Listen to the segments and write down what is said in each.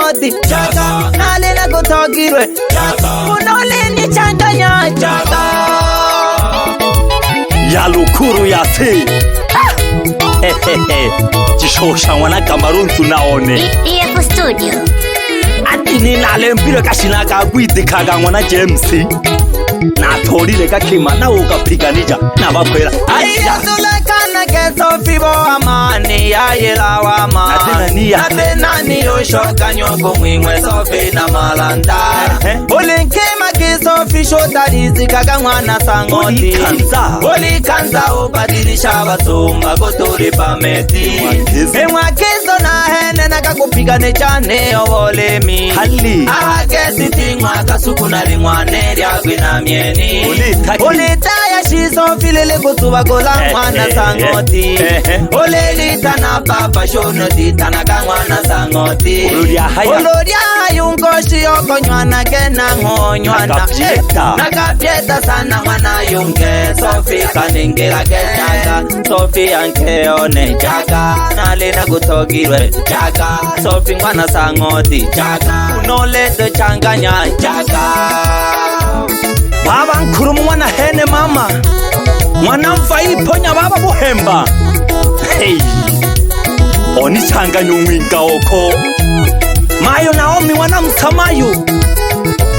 sangoti chaka nalina kutogirwe chaka unolini changanya chaka ya lukuru ya se Jishosha wana kamaruntu naone EF Studio ati ni nalempile kashinaka gwiti kaga mwana James na tolile kakima na ukapiganija na bakwela Ayazulekana ke Sophie bo amani ya yelawa ma Natena ni yoshoka nyoko mwimwe Sophie na malanda Olinkema ki Sophie shota dizi kaga mwana sangoti Olikanza ubadilisha basumba kuturi pameti Emwa kizo na hene naka kupigane chane ovolemi Ahagesi tingwa kasukuna limwane liagwina mieni Olitaya shizo filele kutuwa kola mwana sangoti Olelita na papa shono tita na kangwana sangoti Oloria yungoshi yoko nywana kena ngonywana Nakapieta sana mwana yunge Sophie kaningila kenyaga Sophie anke one chaka Nalina kutogirwe chaka Sophie mwana sangoti chaka Unoleto changanya chaka Baba nkurumu mwana hene mama Mwana mfai ponya baba buhemba Hey Oni changa nyumwinga oko Mayo Naomi wana msamayo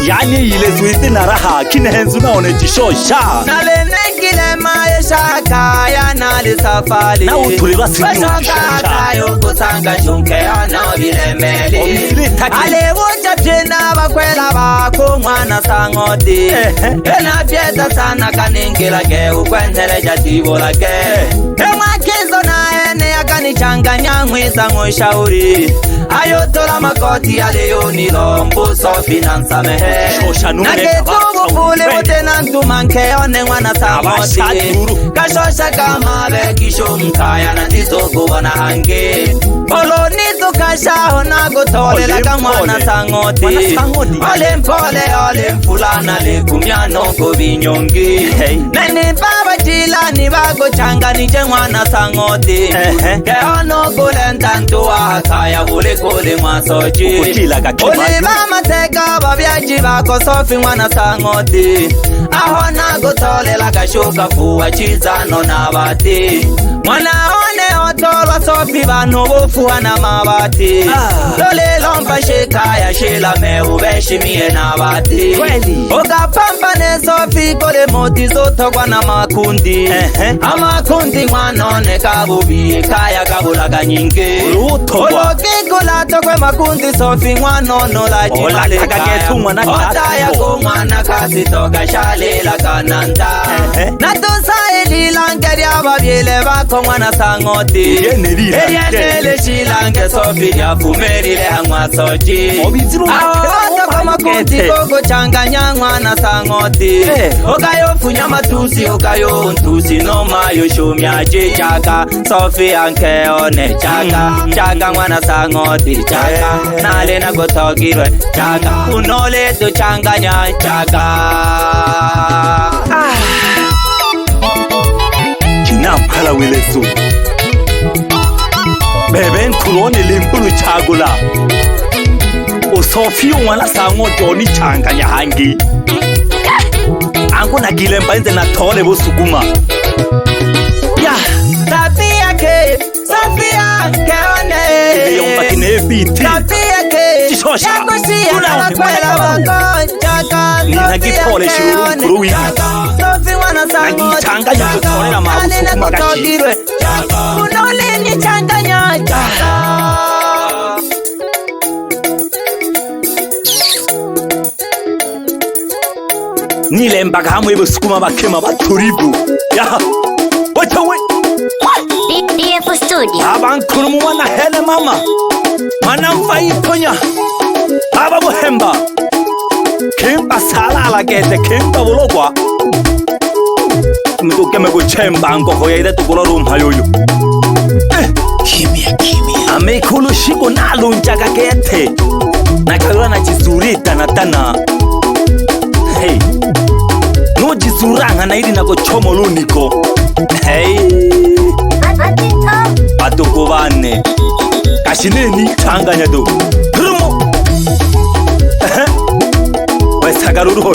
Yani ile zuiti na raha kine henzu naone jishosha Nalenengile maye shaka ya nali safari Na utulira siku jishosha Kayo kusanga shunke ya na vile meli Alewoja pjena bakwela bako mwana sangoti Ena pieta sana kaningila ke ukwentele jativo lake Emwa kizo na ene ya kanichanganya mwisa ngoshauri Ayotola makoti ya leo nilombu Sophie na nsamehe Naketubu kule wote na ntumanke one mwana sangoti Kashosha kama bekisho mkaya na tisoku wana hangi Olo nitu kashaho na kutole laka mwana sangoti Ole mpole ole mfulana lekumiano kubinyongi Neni baba chila ni bako changa nije mwana sangoti Keono kule ntantua hakaya ule kule mwasoji Uli mama teka babyaji bako Sophie mwana sangoti Aho na kutole laka shuka fuwa chizano na bati Mwana one otolwa Sophie bano bufuwa na mabati Lole lompa shikaya shila meube shimie na bati Oga pamba ne Sophie kole moti zoto kwa na makundi Amakundi mwanone kabubi kaya kabulaga nyingi Ologi kulato kwe makundi Sophie mwanono la jimale kaya Otaya kumwana kasi toga shale la kananda Natusa ililange ya babiele bako mwana sangoti Erienele shilange Sophie ya fumerile hangwa soji Aoto kama kuti koko changanya mwana sangoti Okayo funya matusi okayo ntusi noma yo shumyaji chaka Sophie anke one chaka Chaka mwana sangoti chaka Nalena kutogirwe chaka Unole tu changanya chaka Kinampala welesu Bebe nkurone limpulu chagula O Sophie wana sangoti oni changanya hangi Angu na gilemba nze na tole busuguma Ya Sophia ke Sophia ke one Yomba kinefiti Sophia ke Jishosha Yakushia na wakwela bako Chaka Nagitole shiruru mkuru wiki Sophie wana sangoti Nagichanganya kutole na mabusuguma gashi Unolini changanya chaka Nilembaga hamwe busukuma bakema baturibu Ya Wachawe EF Studio Abankuru mwana hene mama Mana mfai ponya Baba buhemba Kimba salala gete kimba bulogwa Mtukeme kuchemba ngoko yaide tukula rumha yoyo Kimia Amekulu shiko nalunjaga gete Nakagula na jizurita na tana Hey No jizuranga na hili nako chomo luniko Hey Batuko bane Kashineni changanya do Rumo akaruruho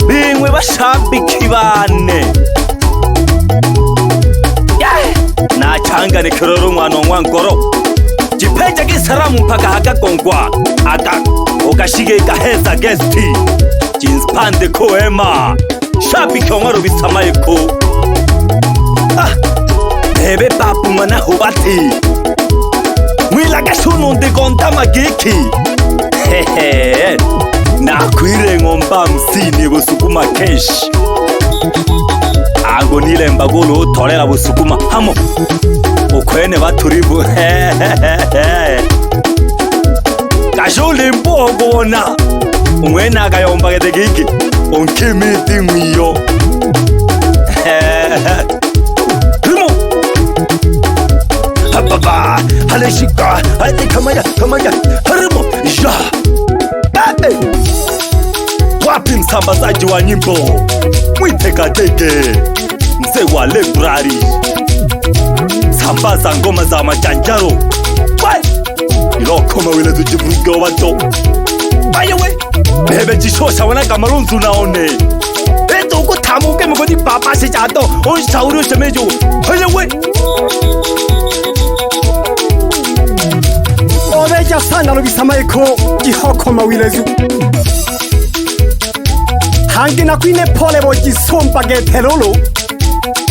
bingwe bashabiki bane nachangane kiroro mwana ngoro jipeja gisaramu mpaka hakagongwa ukashige gaheza guesti jinspande koema shabiki ngoro bisamaye ko bebe papu mwana hubati mwila gashunu ndigonda magiki nakwire ngomba msini busukuma keshi ango nilemba golo utorera busukuma hamo ukwene baturibu kashuli mbogona umwene agayomba gedegiki unkimiti mwiyo Primo Papa haleshika hadi kamaya harimo ja wapi msambazaji wa nyimbo mwiteka teke mzee wa library sambaza ngoma za majanjaro ilokoma wile tujivuruge wabato bayewe bebe jishosha wana kamarunzu naone eto uko tamuke mgodi papa shijato unshauri ushemejo bayewe obeja sana lubisamaiko jihokoma wilezu hangi na kwine pole boji sompa getelolo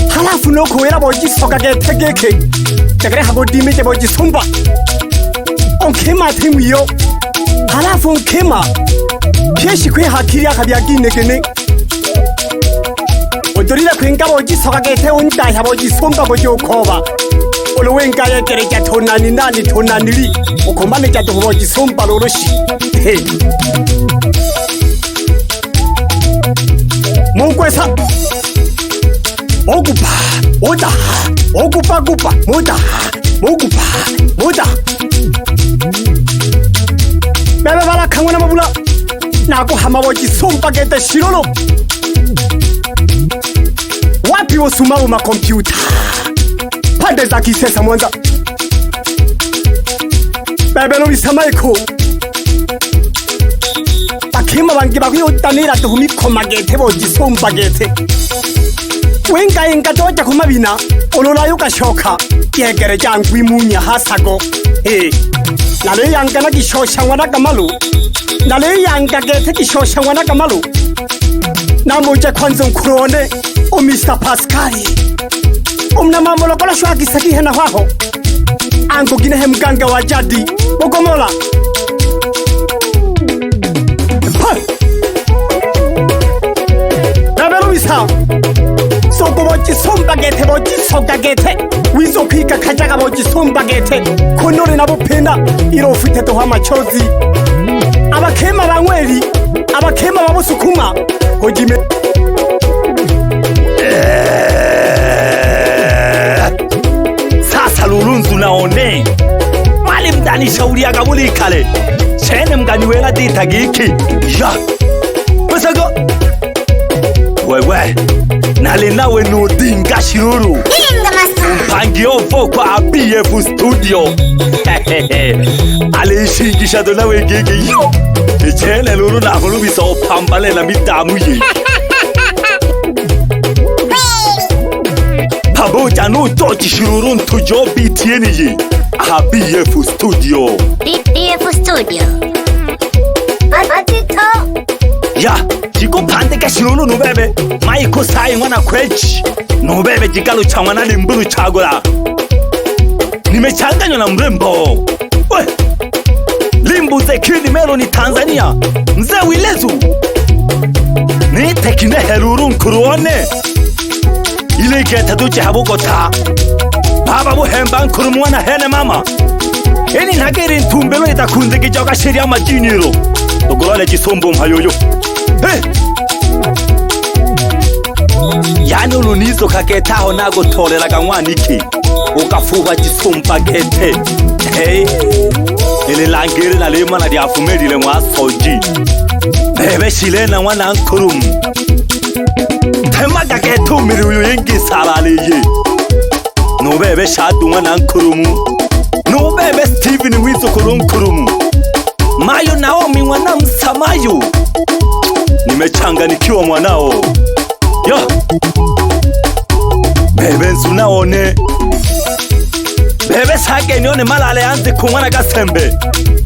halafu noko era boji soka getegeke tegere hago dimite boji sompa onkema timwiyo halafu onkema keshi kwe hakiri akabyagine gene odorira kwenga boji soka gete unta haboji sompa boji okoba olowenga yekere jatonani nani tonanili ukomane jato boji sompa loroshi Mungkwesa Ogupa Oda Ogupa gupa Moda Ogupa Moda Bebe bala kangwana mabula Nako hamawaji sompa gete shirolo Wapi osumaru ma kompyuta Pande za kisesa mwanza Bebe no bisamaiko Bakima bangi bakuyo utanira tuhumi komagete boji sompagete wenga enga doja kumabina olola yuka shoka yegere jangwi munya hasago nale yanga na gishosha wana kamalu nale yanga gete gishosha wana kamalu namoja kwanza nkurone o Mr. Pascali umna mambo lokola shwaki sakihe na hwaho ango ginehe mganga wa jadi bogomola Soko boji sompagete boji sokagete wizo kwika kajaga boji sompagete konore nabo penda irofite to hamachozi abakema banweli abakema babusukuma hojime sasa lulunzu naone mali mdani shauri akabuli kale chene mgani wela ditagiki ya Masago wewe nali nawe nudinga shiruru Pangio kwa BF Studio Alishingisha donawe gigi yo Chene lulu na kulubisa opambale na mitamu ye Pamoja nutochi shiruru ntujo bitieni ye BF Studio BF Studio Ya Jiko pande ka shirulu nubebe Maiko sayi mwana kwechi Nubebe jikalu cha mwana limburu chagula Nimechanganywa na mrembo Limbu zekini melo ni Tanzania Mzee Wilezu Ni tekine heruru nkuruone Ile geta duche habugota Baba buhemba nkurumuwana hene mama Eni nageri ntumbelo itakunze kijoka shiria majiniro Tugulale jisombo mhayoyo Yani ulunizo kaketaho nago tolera gangwaniki ukafuba jisumpa gete ile langere na lema na diafumedi le mwasoji bebe shilena wana nkurum tema gaketu miriyo yengi saraleye no bebe shadu wana nkurumu no bebe Steven wizo kurunkurumu Mayo Naomi mwana Msamayo, nimechanganikiwa mwanao. Yo bebe nsunaone bebe sake nione malale anze kumwana gasembe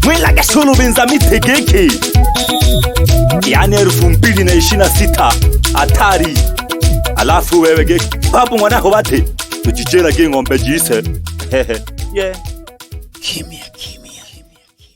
mwila gashulu binza mitegeki yani 2026 atari. Alafu wewe ge babu mwanako bate tujijera ge ngombe jise hehe yeah kimya.